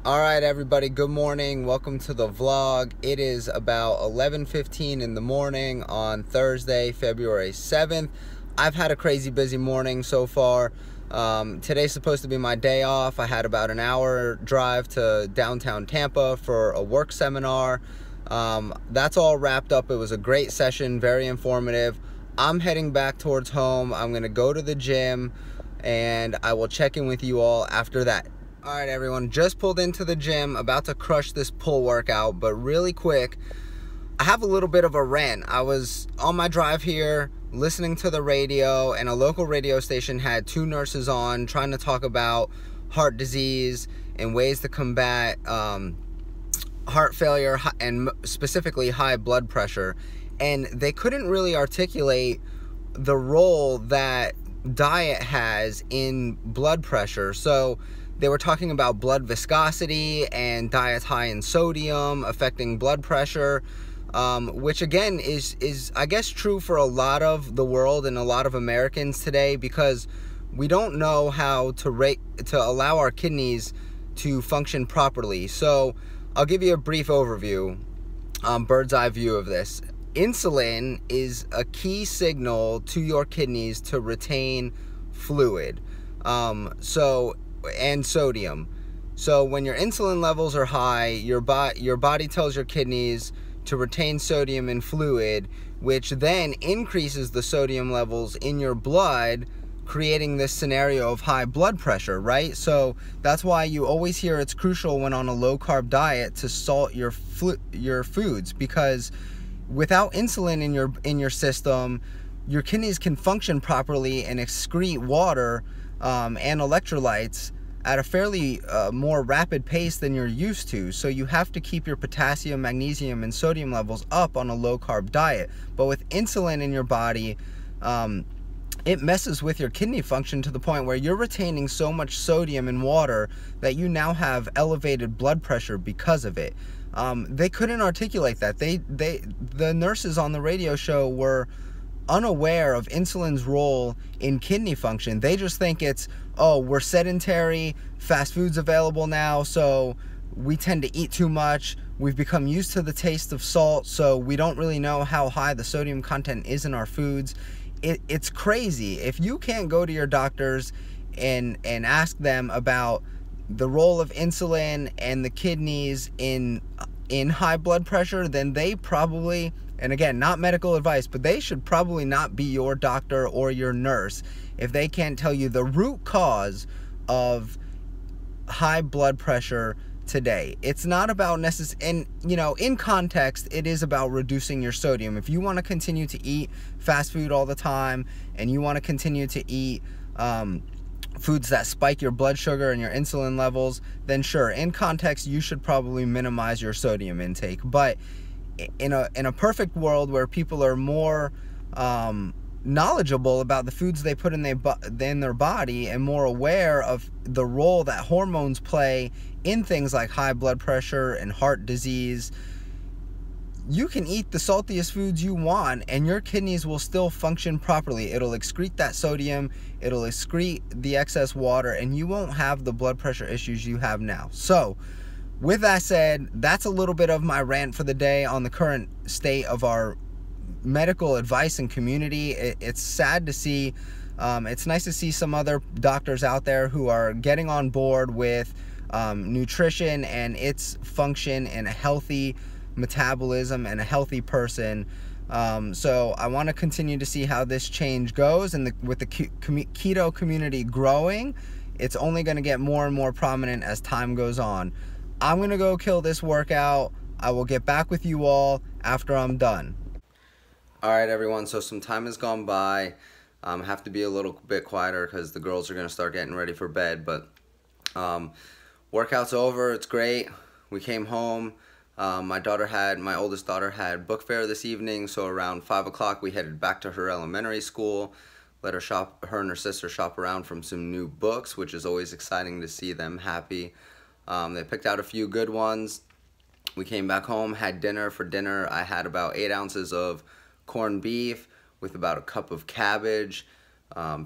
Alright everybody, good morning. Welcome to the vlog. It is about 11:15 in the morning on Thursday, February 7th. I've had a crazy busy morning so far. Today's supposed to be my day off. I had about an hour drive to downtown Tampa for a work seminar. That's all wrapped up. It was a great session, very informative. I'm heading back towards home. I'm going to go to the gym and I will check in with you all after that. Alright everyone, just pulled into the gym, about to crush this pull workout, but really quick, I have a little bit of a rant. I was on my drive here, listening to the radio, and a local radio station had two nurses on trying to talk about heart disease and ways to combat heart failure and specifically high blood pressure. And they couldn't really articulate the role that diet has in blood pressure. So they were talking about blood viscosity and diets high in sodium affecting blood pressure, which again is I guess true for a lot of the world and a lot of Americans today, because we don't know how to allow our kidneys to function properly. So I'll give you a brief overview, bird's eye view of this. Insulin is a key signal to your kidneys to retain fluid. And sodium. So when your insulin levels are high, your body tells your kidneys to retain sodium and fluid, which then increases the sodium levels in your blood, creating this scenario of high blood pressure, right? So that's why you always hear it's crucial when on a low-carb diet to salt your foods, because without insulin in your system, your kidneys can function properly and excrete water and electrolytes at a fairly more rapid pace than you're used to. So you have to keep your potassium, magnesium, and sodium levels up on a low-carb diet. But with insulin in your body, it messes with your kidney function to the point where you're retaining so much sodium and water that you now have elevated blood pressure because of it. They couldn't articulate that. The nurses on the radio show were unaware of insulin's role in kidney function. They just think it's, oh, we're sedentary, fast food's available now, so we tend to eat too much, we've become used to the taste of salt, so we don't really know how high the sodium content is in our foods. It's crazy. If you can't go to your doctors and ask them about the role of insulin and the kidneys in high blood pressure, then they probably, and again, not medical advice, but they should probably not be your doctor or your nurse if they can't tell you the root cause of high blood pressure today. It's not about and you know, in context, it is about reducing your sodium. If you want to continue to eat fast food all the time and you want to continue to eat foods that spike your blood sugar and your insulin levels, then sure, in context, you should probably minimize your sodium intake. But in a perfect world where people are more knowledgeable about the foods they put in their body and more aware of the role that hormones play in things like high blood pressure and heart disease, you can eat the saltiest foods you want and your kidneys will still function properly. It'll excrete that sodium, it'll excrete the excess water, and you won't have the blood pressure issues you have now. So with that said, that's a little bit of my rant for the day on the current state of our medical advice and community. It's sad to see. It's nice to see some other doctors out there who are getting on board with nutrition and its function and a healthy metabolism and a healthy person. So I want to continue to see how this change goes, and with the keto community growing, it's only going to get more and more prominent as time goes on. I'm going to go kill this workout. I will get back with you all after I'm done. Alright everyone, so some time has gone by. I have to be a little bit quieter because the girls are going to start getting ready for bed. But workout's over. It's great. We came home. My oldest daughter had book fair this evening, so around 5 o'clock we headed back to her elementary school. Let her and her sister shop around from some new books, which is always exciting to see them happy. They picked out a few good ones. We came back home, had dinner. For dinner, I had about 8 ounces of corned beef with about a cup of cabbage,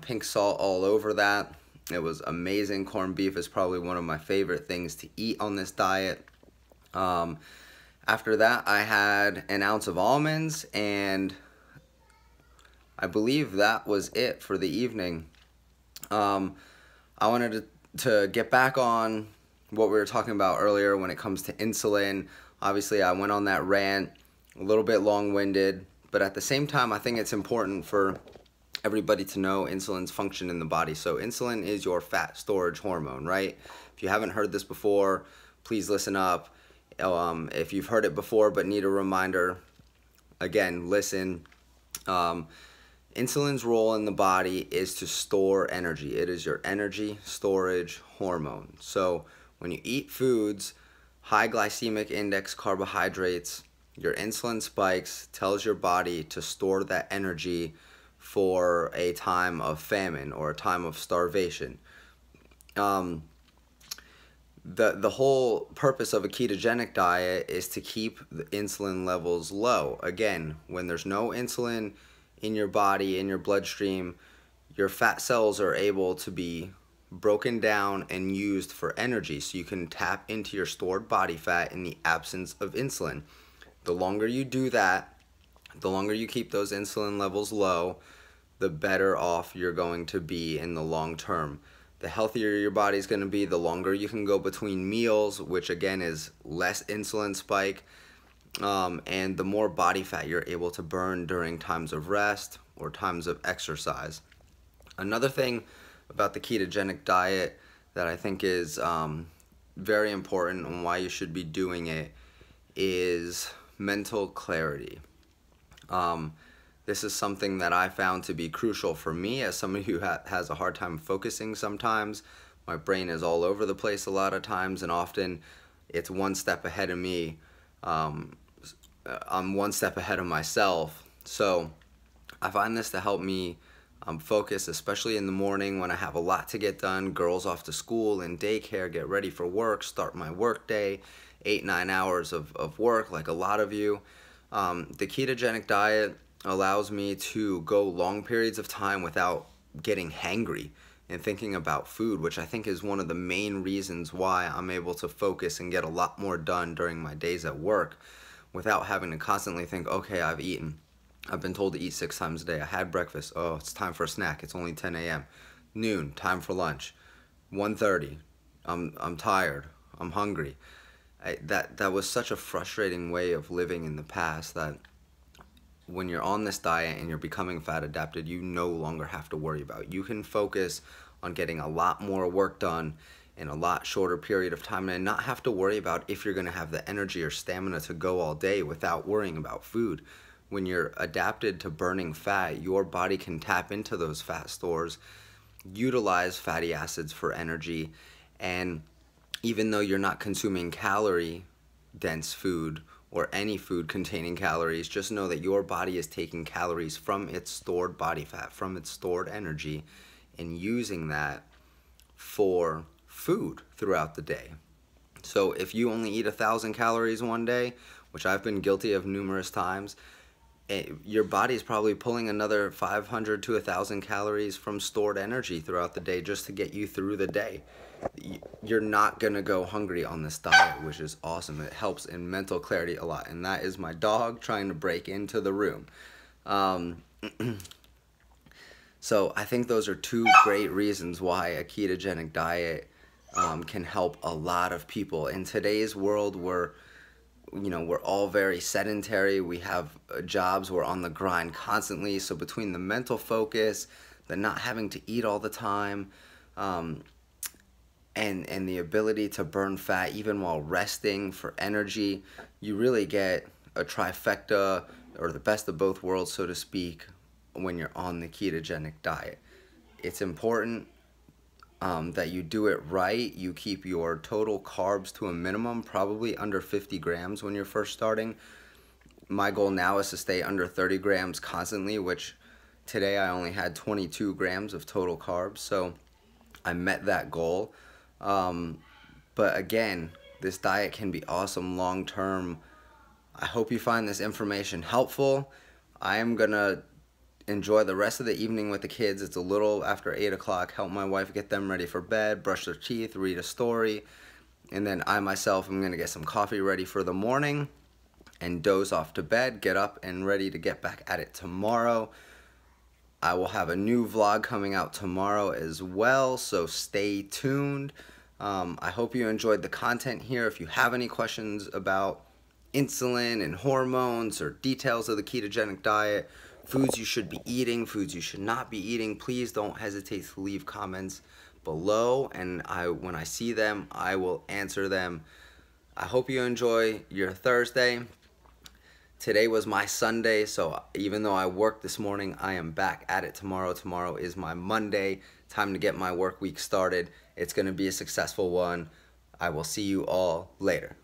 pink salt all over that. It was amazing. Corned beef is probably one of my favorite things to eat on this diet. After that, I had an ounce of almonds, and I believe that was it for the evening. I wanted to get back on what we were talking about earlier when it comes to insulin. Obviously, I went on that rant, a little bit long-winded, but at the same time, I think it's important for everybody to know insulin's function in the body. So insulin is your fat storage hormone, right? If you haven't heard this before, please listen up. If you've heard it before but need a reminder, again, listen. Insulin's role in the body is to store energy. It is your energy storage hormone. So when you eat foods, high glycemic index carbohydrates, your insulin spikes, tells your body to store that energy for a time of famine or a time of starvation. The whole purpose of a ketogenic diet is to keep the insulin levels low. Again, when there's no insulin in your body, in your bloodstream, your fat cells are able to be broken down and used for energy, so you can tap into your stored body fat in the absence of insulin. The longer you do that, the longer you keep those insulin levels low, the better off you're going to be in the long term. The healthier your body's going to be, the longer you can go between meals, which again is less insulin spike, and the more body fat you're able to burn during times of rest or times of exercise. Another thing about the ketogenic diet that I think is very important and why you should be doing it is mental clarity. This is something that I found to be crucial for me as somebody who has a hard time focusing sometimes. My brain is all over the place a lot of times, and often it's one step ahead of me. I'm one step ahead of myself. So I find this to help me focus, especially in the morning when I have a lot to get done. Girls off to school and daycare, get ready for work, start my work day, 8-9 hours of work like a lot of you. The ketogenic diet allows me to go long periods of time without getting hangry and thinking about food, which I think is one of the main reasons why I'm able to focus and get a lot more done during my days at work without having to constantly think, okay, I've eaten. I've been told to eat 6 times a day. I had breakfast. Oh, it's time for a snack. It's only 10 a.m. Noon, time for lunch. 1:30, I'm tired. I'm hungry. That was such a frustrating way of living in the past that when you're on this diet and you're becoming fat adapted, you no longer have to worry about it. You can focus on getting a lot more work done in a lot shorter period of time and not have to worry about if you're going to have the energy or stamina to go all day without worrying about food. When you're adapted to burning fat, your body can tap into those fat stores, utilize fatty acids for energy, and even though you're not consuming calorie-dense food or any food containing calories, just know that your body is taking calories from its stored body fat, from its stored energy, and using that for food throughout the day. So if you only eat 1,000 calories one day, which I've been guilty of numerous times, your body is probably pulling another 500 to 1,000 calories from stored energy throughout the day just to get you through the day. You're not gonna go hungry on this diet, which is awesome. It helps in mental clarity a lot, and that is my dog trying to break into the room. So I think those are 2 great reasons why a ketogenic diet can help a lot of people. In today's world, we're all very sedentary. We have jobs, we're on the grind constantly. So between the mental focus, the not having to eat all the time, and the ability to burn fat even while resting for energy, you really get a trifecta, or the best of both worlds, so to speak, when you're on the ketogenic diet. It's important that you do it right. You keep your total carbs to a minimum, probably under 50 grams when you're first starting. My goal now is to stay under 30 grams constantly, which today I only had 22 grams of total carbs, so I met that goal. But again, this diet can be awesome long term. I hope you find this information helpful. I am gonna enjoy the rest of the evening with the kids. It's a little after 8 o'clock. Help my wife get them ready for bed, brush their teeth, read a story. And then I myself am going to get some coffee ready for the morning and doze off to bed, get up and ready to get back at it tomorrow. I will have a new vlog coming out tomorrow as well, so stay tuned. I hope you enjoyed the content here. If you have any questions about insulin and hormones or details of the ketogenic diet, foods you should be eating, foods you should not be eating, please don't hesitate to leave comments below, and when I see them, I will answer them. I hope you enjoy your Thursday. Today was my Sunday, so even though I worked this morning, I am back at it tomorrow. Tomorrow is my Monday. Time to get my work week started. It's going to be a successful one. I will see you all later.